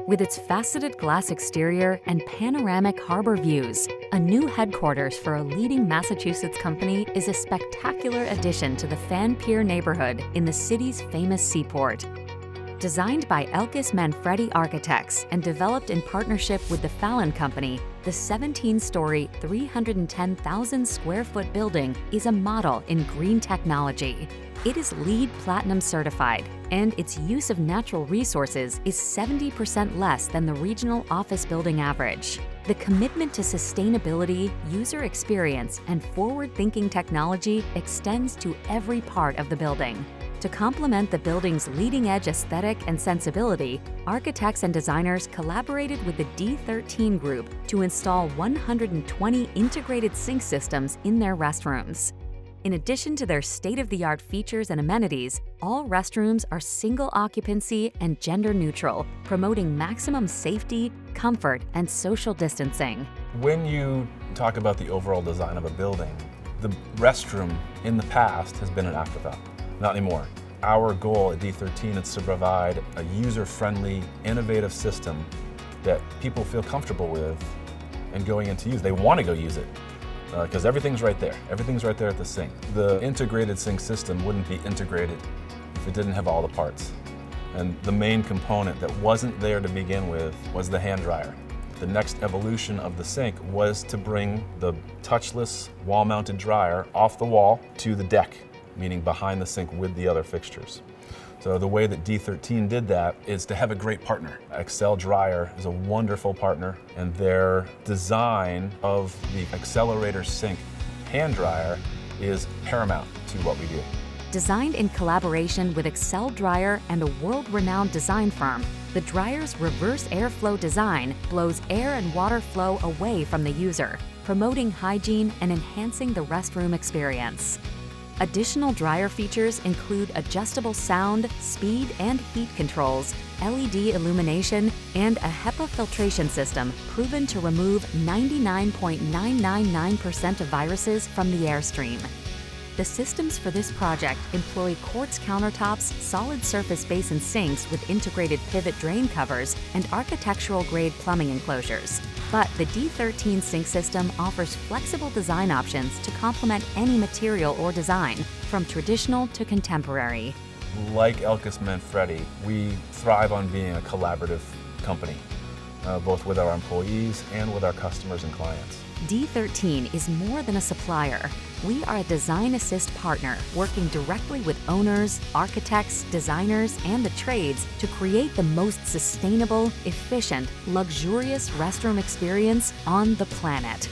With its faceted glass exterior and panoramic harbor views, a new headquarters for a leading Massachusetts company is a spectacular addition to the Fan Pier neighborhood in the city's famous Seaport. Designed by Elkis Manfredi Architects and developed in partnership with the Fallon Company, the 17-story, 310,000 square foot building is a model in green technology. It is LEED Platinum certified, and its use of natural resources is 70% less than the regional office building average. The commitment to sustainability, user experience, and forward-thinking technology extends to every part of the building. To complement the building's leading-edge aesthetic and sensibility, architects and designers collaborated with the D13 group to install 120 integrated sink systems in their restrooms. In addition to their state-of-the-art features and amenities, all restrooms are single occupancy and gender neutral, promoting maximum safety, comfort, and social distancing. When you talk about the overall design of a building, the restroom in the past has been an afterthought. Not anymore. Our goal at D13 is to provide a user-friendly, innovative system that people feel comfortable with and going into use. They want to go use it because everything's right there. Everything's right there at the sink. The integrated sink system wouldn't be integrated if it didn't have all the parts. And the main component that wasn't there to begin with was the hand dryer. The next evolution of the sink was to bring the touchless wall-mounted dryer off the wall to the deck, meaning behind the sink with the other fixtures. So the way that D13 did that is to have a great partner. Excel Dryer is a wonderful partner, and their design of the Accelerator Sink hand dryer is paramount to what we do. Designed in collaboration with Excel Dryer and a world-renowned design firm, the dryer's reverse airflow design blows air and water flow away from the user, promoting hygiene and enhancing the restroom experience. Additional dryer features include adjustable sound, speed, and heat controls, LED illumination, and a HEPA filtration system proven to remove 99.999% of viruses from the airstream. The systems for this project employ quartz countertops, solid surface basin sinks with integrated pivot drain covers, and architectural-grade plumbing enclosures. But the D13 sink system offers flexible design options to complement any material or design, from traditional to contemporary. Like Elkis Manfredi, we thrive on being a collaborative company, both with our employees and with our customers and clients. D13 is more than a supplier. We are a design assist partner working directly with owners, architects, designers, and the trades to create the most sustainable, efficient, luxurious restroom experience on the planet.